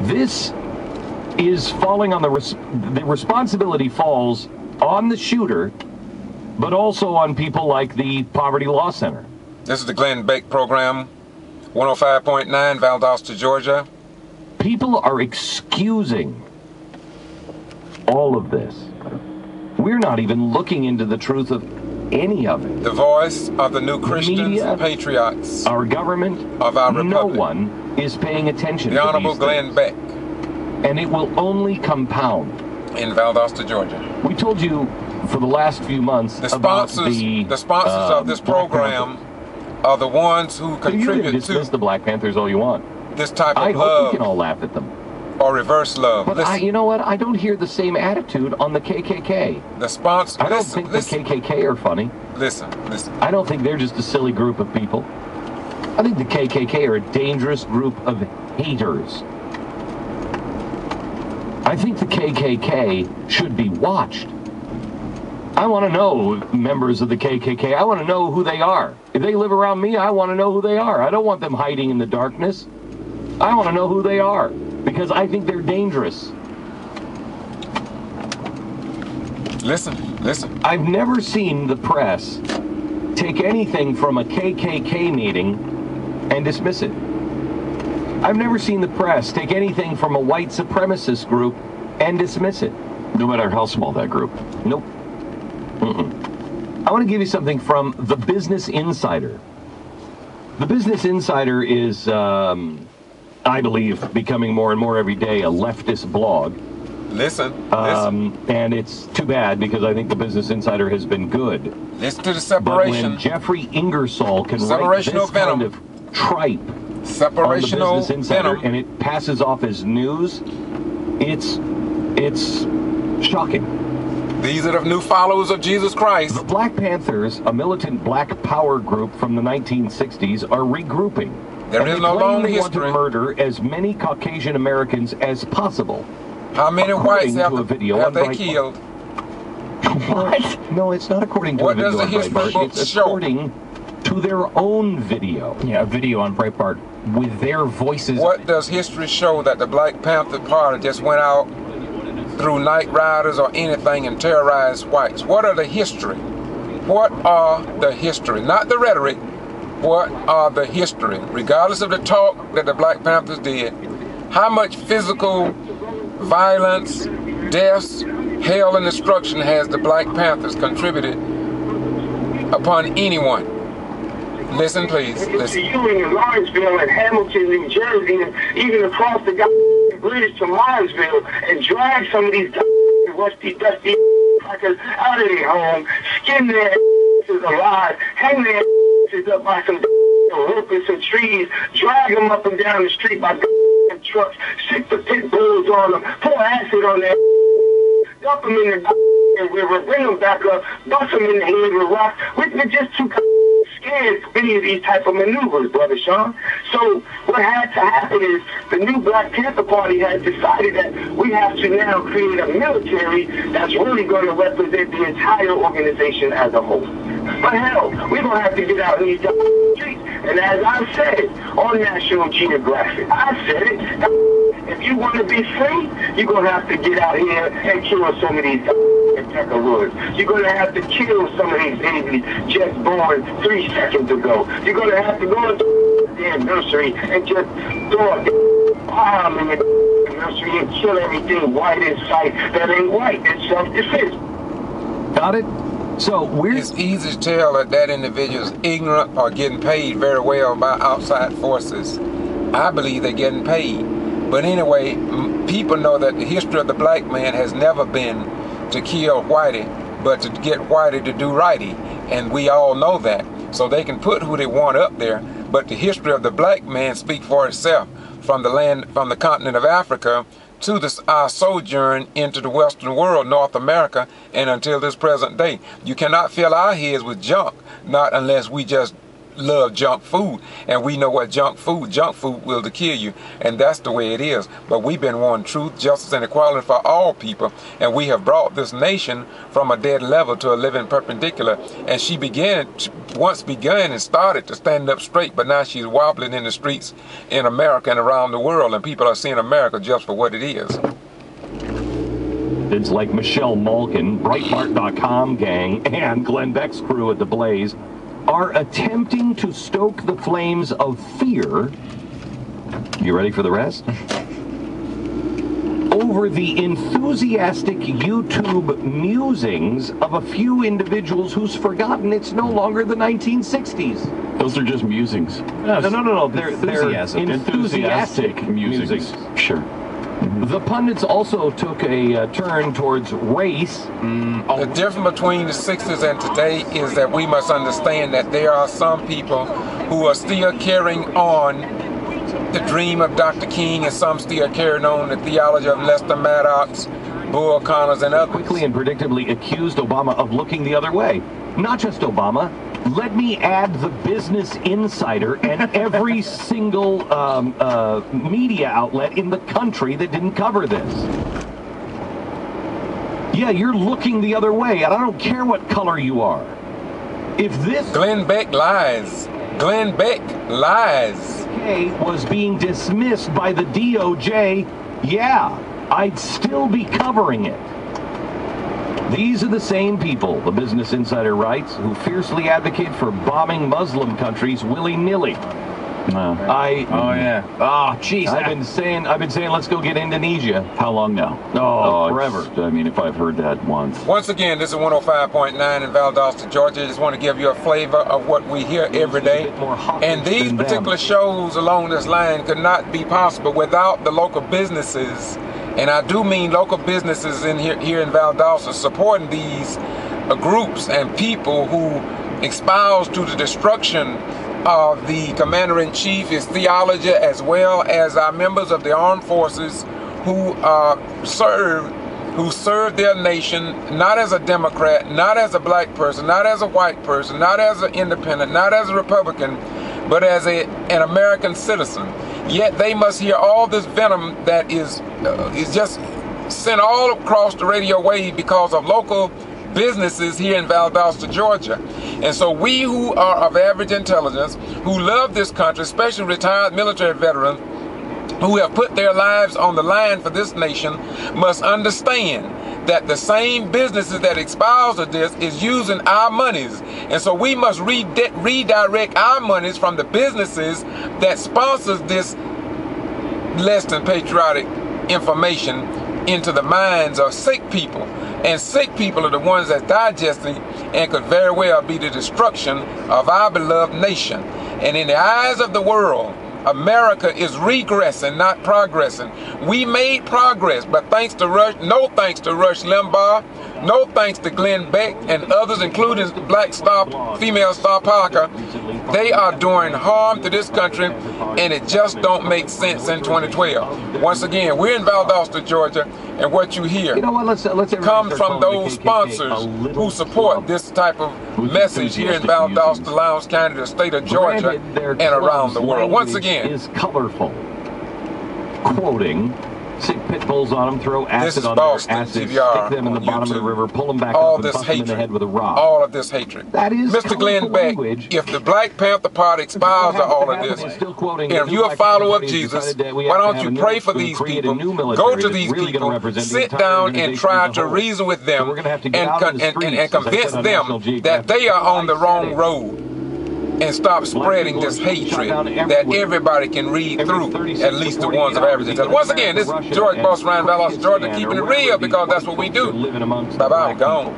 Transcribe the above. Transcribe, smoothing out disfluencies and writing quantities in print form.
This is falling on the responsibility falls on the shooter, but also on people like the Poverty Law Center. This is the Glenn Beck program, 105.9, Valdosta, Georgia. People are excusing all of this. We're not even looking into the truth of any of it. The voice of the new Christians Media, and patriots. Our government, of our republic. No one is paying attention to the Honorable Glenn Beck. And it will only compound. In Valdosta, Georgia. We told you for the last few months the sponsors of this program are the ones who contribute to dismiss the Black Panthers all you want. This type of I love. hope we can all laugh at them. Or reverse love. But you know what? I don't hear the same attitude on the KKK. The sponsor. I don't think the KKK are funny. Listen. I don't think they're just a silly group of people. I think the KKK are a dangerous group of haters. I think the KKK should be watched. I want to know members of the KKK. I want to know who they are. If they live around me, I want to know who they are. I don't want them hiding in the darkness. I want to know who they are because I think they're dangerous. Listen. I've never seen the press take anything from a KKK meeting and dismiss it. I've never seen the press take anything from a white supremacist group and dismiss it, no matter how small that group. Nope. I want to give you something from the Business Insider. The Business Insider is, I believe, becoming more and more every day a leftist blog. Listen. And it's too bad because I think the Business Insider has been good. Listen to the separation. But when Jeffrey Ingersoll can write this kind of tripe on the Business Insider and it passes off as news, it's shocking. These are the new followers of Jesus Christ. The Black Panthers, a militant black power group from the 1960s, are regrouping. There is no long history. They want to murder as many Caucasian Americans as possible. How many whites have they killed? What? No, it's not according to a video on Breitbart. It's according to their own video. Yeah, a video on Breitbart with their voices. What does history show that the Black Panther Party just went out through night riders or anything and terrorized whites? What are the history? What are the history? Not the rhetoric. What are the history? Regardless of the talk that the Black Panthers did, how much physical violence, deaths, hell, and destruction has the Black Panthers contributed upon anyone? Listen, please. Listen. To you in Lawrenceville and Hamilton, New Jersey, and even across the bridge to Marsville, and drag some of these rusty, dusty crackers out of their home, skin their asses alive, hang their asses up by some rope and some trees, drag them up and down the street by trucks, stick the pit bulls on them, pour acid on their dump them in the river, bring them back up, bust them in the head with rocks. We're just too scared for any of these type of maneuvers, Brother Sean. So what had to happen is the new Black Panther Party has decided that we have to now create a military that's really going to represent the entire organization as a whole. But hell, we're going to have to get out in these streets. And as I said on National Geographic, I said it. If you want to be free, you're going to have to get out here and kill some of these peckerwoods. You're going to have to kill some of these babies just born 3 seconds ago. You're going to have to go into the damn nursery and just throw a bomb in the nursery and kill everything white in sight that ain't white. It's self-defense. Got it? So it's easy to tell that individual is ignorant or getting paid very well by outside forces. I believe they're getting paid. But anyway, people know that the history of the black man has never been to kill whitey, but to get whitey to do righty. And we all know that. So they can put who they want up there. But the history of the black man speaks for itself. From the continent of Africa to our sojourn into the Western world, North America, and until this present day. You cannot fill our heads with junk, not unless we just love junk food, and we know what junk food will to kill you, and that's the way it is. But we've been wanting truth, justice, and equality for all people, and we have brought this nation from a dead level to a living perpendicular. And she once began and started to stand up straight, but now she's wobbling in the streets in America and around the world, and people are seeing America just for what it is. It's like Michelle Malkin, Breitbart.com gang, and Glenn Beck's crew at The Blaze are attempting to stoke the flames of fear. You ready for the rest? Over the enthusiastic YouTube musings of a few individuals who's forgotten it's no longer the 1960s. Those are just musings. No. They're enthusiastic musings. Sure. The pundits also took a turn towards race. The difference between the 60s and today is that we must understand that there are some people who are still carrying on the dream of Dr. King, and some still carrying on the theology of Lester Maddox, Bull Connors, and others. Quickly and predictably accused Obama of looking the other way. Not just Obama. Let me add the Business Insider and every single media outlet in the country that didn't cover this. Yeah, you're looking the other way, and I don't care what color you are. If this Glenn Beck lies. Glenn Beck lies. Was being dismissed by the DOJ, yeah, I'd still be covering it. These are the same people, the Business Insider writes, who fiercely advocate for bombing Muslim countries willy-nilly. Geez. I've been saying, let's go get Indonesia. How long now? Forever. I mean, if I've heard that once. Once again, this is 105.9 in Valdosta, Georgia. I just want to give you a flavor of what we hear every day. And these particular shows along this line could not be possible without the local businesses. And I do mean local businesses in here in Valdosta supporting these groups and people who espouse to the destruction of the commander-in-chief, his theology, as well as our members of the armed forces who serve their nation, not as a Democrat, not as a black person, not as a white person, not as an independent, not as a Republican, but as an American citizen. Yet they must hear all this venom that is just sent all across the radio wave because of local businesses here in Valdosta, Georgia. And so we who are of average intelligence, who love this country, especially retired military veterans, who have put their lives on the line for this nation, must understand that the same businesses that espouse of this is using our monies. And so we must redirect our monies from the businesses that sponsors this less than patriotic information into the minds of sick people. And sick people are the ones that's digesting and could very well be the destruction of our beloved nation. And in the eyes of the world, America is regressing, not progressing. We made progress, but no thanks to Rush Limbaugh, no thanks to Glenn Beck and others, including female Star Parker. They are doing harm to this country, and it just don't make sense in 2012. Once again, we're in Valdosta, Georgia, and what you hear comes from those sponsors who support this type of message here in Valdosta, Lowndes County, the state of Georgia, and around the world. Once again, is colorful. Quoting, sick pit bulls on them, throw acid on their asses, G.B.R. stick them in the bottom of the river, pull them back all up and this bust them in the head with a rock. All of this hatred. That is Mr. Glenn Beck, if the Black Panther Party espouse all of this, and if you're a follower of Jesus, why don't you pray for these people, go to these people, sit down and try to reason with them and convince them that they are on the wrong road. And stop spreading this hatred that everybody can read through, at least the ones of average intelligence. Once again, this is George Boss Ryan Valdosta, Georgia, keeping it real because that's what we do. Bye-bye, gone.